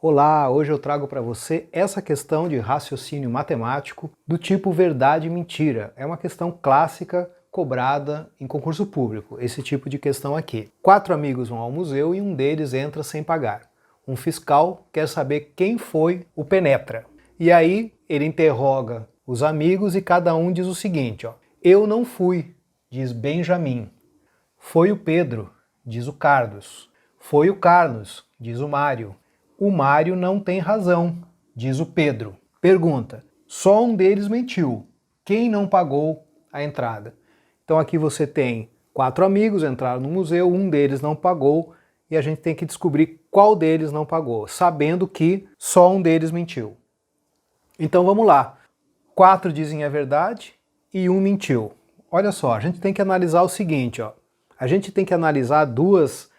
Olá, hoje eu trago para você essa questão de raciocínio matemático do tipo verdade e mentira. É uma questão clássica cobrada em concurso público, esse tipo de questão aqui. 4 amigos vão ao museu e um deles entra sem pagar. Um fiscal quer saber quem foi o penetra. E aí ele interroga os amigos e cada um diz o seguinte, ó: eu não fui, diz Benjamin. Foi o Pedro, diz o Carlos. Foi o Carlos, diz o Mário. O Mário não tem razão, diz o Pedro. Pergunta: só um deles mentiu. Quem não pagou a entrada? Então aqui você tem 4 amigos, entraram no museu, um deles não pagou e a gente tem que descobrir qual deles não pagou, sabendo que só um deles mentiu. Então vamos lá. 4 dizem a verdade e um mentiu. Olha só, a gente tem que analisar o seguinte, ó. A gente tem que analisar duas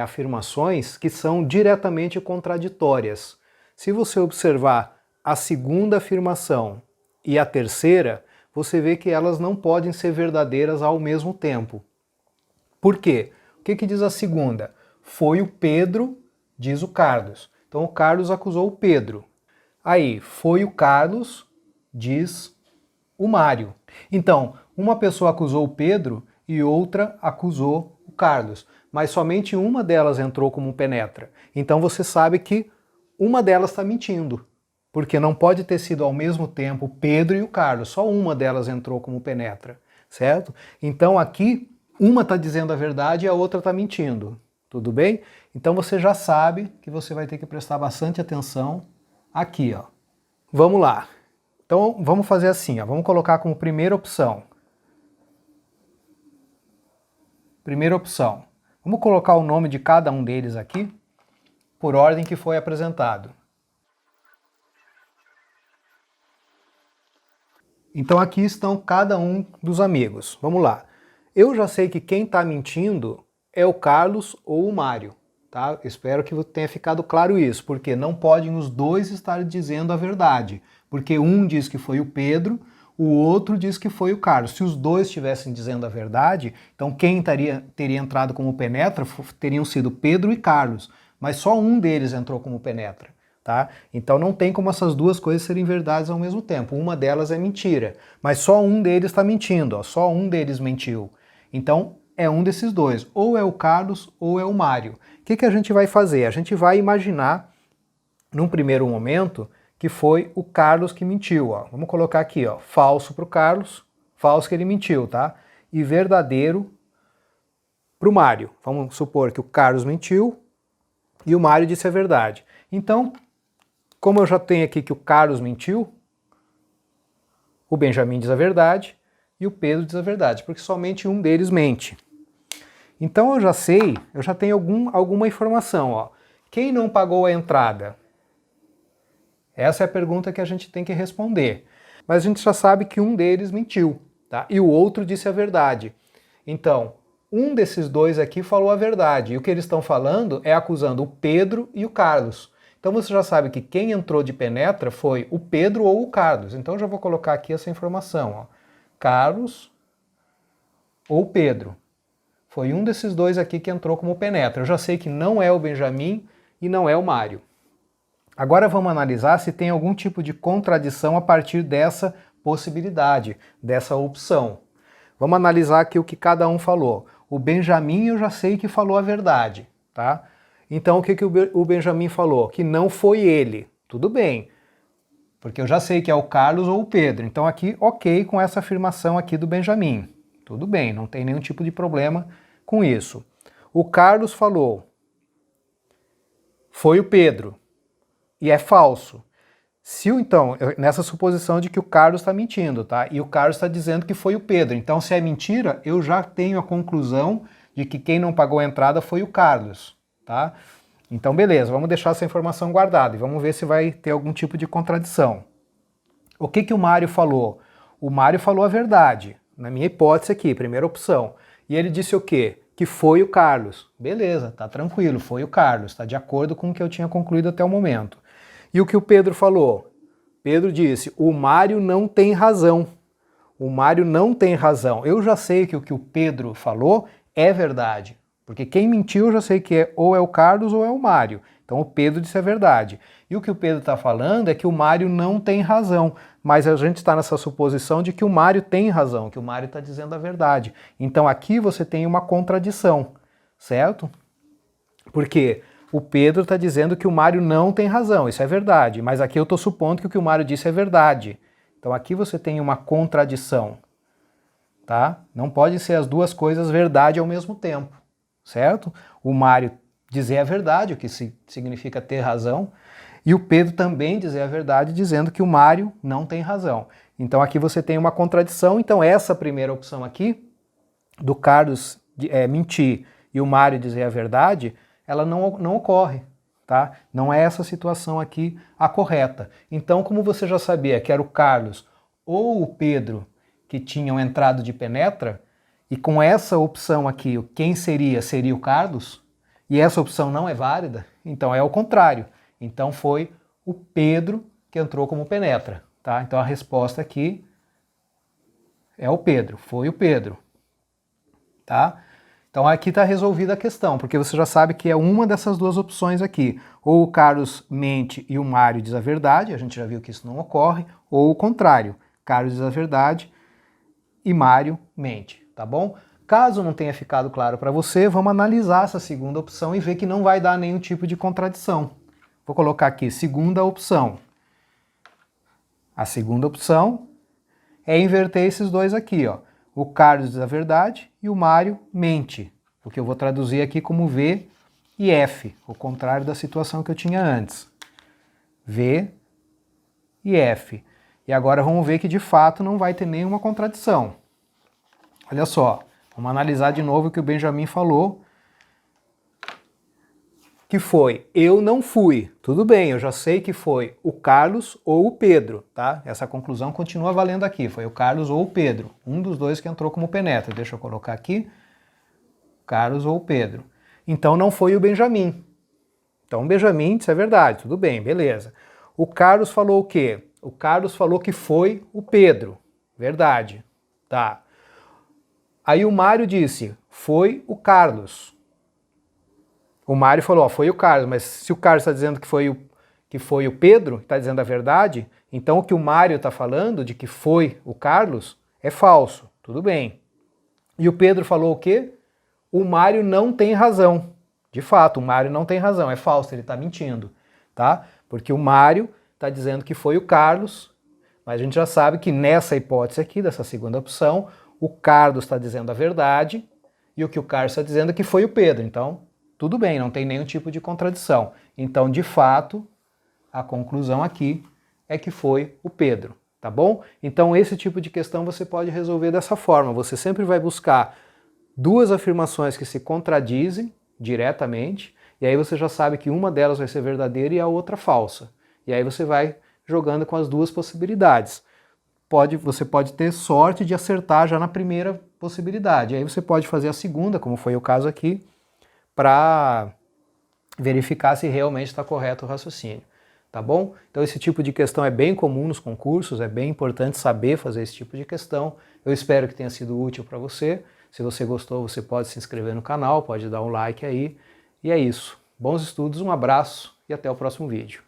afirmações que são diretamente contraditórias. Se você observar a segunda afirmação e a terceira, você vê que elas não podem ser verdadeiras ao mesmo tempo. Por quê? O que diz a segunda? Foi o Pedro, diz o Carlos. Então o Carlos acusou o Pedro. Aí, foi o Carlos, diz o Mário. Então, uma pessoa acusou o Pedro e outra acusou o Carlos, mas somente uma delas entrou como penetra. Então você sabe que uma delas está mentindo, porque não pode ter sido ao mesmo tempo o Pedro e o Carlos, só uma delas entrou como penetra, certo? Então aqui, uma está dizendo a verdade e a outra está mentindo, tudo bem? Então você já sabe que você vai ter que prestar bastante atenção aqui, ó. Vamos lá. Então vamos fazer assim, ó. Vamos colocar como primeira opção. Primeira opção. Vamos colocar o nome de cada um deles aqui, por ordem que foi apresentado. Então aqui estão cada um dos amigos. Vamos lá. Eu já sei que quem está mentindo é o Carlos ou o Mário. Tá? Espero que tenha ficado claro isso, porque não podem os dois estar dizendo a verdade. Porque um diz que foi o Pedro, o outro diz que foi o Carlos. Se os dois estivessem dizendo a verdade, então quem teria entrado como penetra teriam sido Pedro e Carlos, mas só um deles entrou como penetra. Tá? Então não tem como essas duas coisas serem verdades ao mesmo tempo. Uma delas é mentira, mas só um deles está mentindo, ó, só um deles mentiu. Então é um desses dois, ou é o Carlos ou é o Mário. O que a gente vai fazer? A gente vai imaginar, num primeiro momento, que foi o Carlos que mentiu. Ó. Vamos colocar aqui, ó, falso para o Carlos, falso que ele mentiu, tá? E verdadeiro para o Mário. Vamos supor que o Carlos mentiu e o Mário disse a verdade. Então, como eu já tenho aqui que o Carlos mentiu, o Benjamin diz a verdade e o Pedro diz a verdade, porque somente um deles mente. Então eu já sei, eu já tenho alguma informação. Ó. Quem não pagou a entrada? Essa é a pergunta que a gente tem que responder. Mas a gente já sabe que um deles mentiu, tá? E o outro disse a verdade. Então, um desses dois aqui falou a verdade. E o que eles estão falando é acusando o Pedro e o Carlos. Então você já sabe que quem entrou de penetra foi o Pedro ou o Carlos. Então eu já vou colocar aqui essa informação. Ó. Carlos ou Pedro. Foi um desses dois aqui que entrou como penetra. Eu já sei que não é o Benjamin e não é o Mário. Agora vamos analisar se tem algum tipo de contradição a partir dessa possibilidade, dessa opção. Vamos analisar aqui o que cada um falou. O Benjamin eu já sei que falou a verdade, tá? Então o que o Benjamin falou? Que não foi ele. Tudo bem, porque eu já sei que é o Carlos ou o Pedro. Então aqui, ok com essa afirmação aqui do Benjamin. Tudo bem, não tem nenhum tipo de problema com isso. O Carlos falou, foi o Pedro, e é falso. Então, nessa suposição de que o Carlos está mentindo, tá? E o Carlos está dizendo que foi o Pedro. Então, se é mentira, eu já tenho a conclusão de que quem não pagou a entrada foi o Carlos, tá? Então, beleza, vamos deixar essa informação guardada e vamos ver se vai ter algum tipo de contradição. O que o Mário falou? O Mário falou a verdade, na minha hipótese aqui, primeira opção. E ele disse o quê? Que foi o Carlos. Beleza, tá tranquilo, foi o Carlos, tá de acordo com o que eu tinha concluído até o momento. E o que o Pedro falou? Pedro disse, o Mário não tem razão. O Mário não tem razão. Eu já sei que o Pedro falou é verdade. Porque quem mentiu eu já sei que ou é o Carlos ou é o Mário. Então o Pedro disse a verdade. E o que o Pedro está falando é que o Mário não tem razão, mas a gente está nessa suposição de que o Mário tem razão, que o Mário está dizendo a verdade. Então aqui você tem uma contradição, certo? Porque o Pedro está dizendo que o Mário não tem razão, isso é verdade, mas aqui eu estou supondo que o Mário disse é verdade. Então aqui você tem uma contradição, tá? Não pode ser as duas coisas verdade ao mesmo tempo, certo? O Mário dizer a verdade, o que significa ter razão, e o Pedro também dizer a verdade, dizendo que o Mário não tem razão. Então aqui você tem uma contradição, então essa primeira opção aqui, do Carlos mentir e o Mário dizer a verdade, ela não ocorre, tá? Não é essa situação aqui a correta. Então, como você já sabia que era o Carlos ou o Pedro que tinham entrado de penetra, e com essa opção aqui, quem seria o Carlos, e essa opção não é válida, então é o contrário. Então foi o Pedro que entrou como penetra, tá? Então a resposta aqui é o Pedro, foi o Pedro, tá? Então aqui está resolvida a questão, porque você já sabe que é uma dessas duas opções aqui. Ou o Carlos mente e o Mário diz a verdade, a gente já viu que isso não ocorre, ou o contrário, Carlos diz a verdade e Mário mente, tá bom? Caso não tenha ficado claro para você, vamos analisar essa segunda opção e ver que não vai dar nenhum tipo de contradição. Vou colocar aqui, segunda opção. A segunda opção é inverter esses dois aqui, ó. O Carlos diz a verdade e o Mário mente, o que eu vou traduzir aqui como V e F, o contrário da situação que eu tinha antes. V e F. E agora vamos ver que de fato não vai ter nenhuma contradição. Olha só, vamos analisar de novo o que o Benjamin falou, que foi, eu não fui. Tudo bem, eu já sei que foi o Carlos ou o Pedro, tá? Essa conclusão continua valendo aqui, foi o Carlos ou o Pedro, um dos dois que entrou como penetra. Deixa eu colocar aqui, Carlos ou o Pedro. Então não foi o Benjamin. Então o Benjamin disse a verdade, tudo bem, beleza. O Carlos falou o quê? O Carlos falou que foi o Pedro, verdade, tá. Aí o Mário disse, foi o Carlos. O Mário falou, ó, foi o Carlos, mas se o Carlos está dizendo que foi o Pedro, está dizendo a verdade, então o que o Mário está falando de que foi o Carlos é falso, tudo bem. E o Pedro falou o quê? O Mário não tem razão. De fato, o Mário não tem razão, é falso, ele está mentindo, tá? Porque o Mário está dizendo que foi o Carlos, mas a gente já sabe que nessa hipótese aqui, dessa segunda opção, o Carlos está dizendo a verdade e o que o Carlos está dizendo é que foi o Pedro, então tudo bem, não tem nenhum tipo de contradição. Então, de fato, a conclusão aqui é que foi o Pedro, tá bom? Então, esse tipo de questão você pode resolver dessa forma. Você sempre vai buscar duas afirmações que se contradizem diretamente, e aí você já sabe que uma delas vai ser verdadeira e a outra falsa. E aí você vai jogando com as duas possibilidades. Você pode ter sorte de acertar já na primeira possibilidade. Aí você pode fazer a segunda, como foi o caso aqui, para verificar se realmente está correto o raciocínio, tá bom? Então esse tipo de questão é bem comum nos concursos, é bem importante saber fazer esse tipo de questão. Eu espero que tenha sido útil para você. Se você gostou, você pode se inscrever no canal, pode dar um like aí. E é isso. Bons estudos, um abraço e até o próximo vídeo.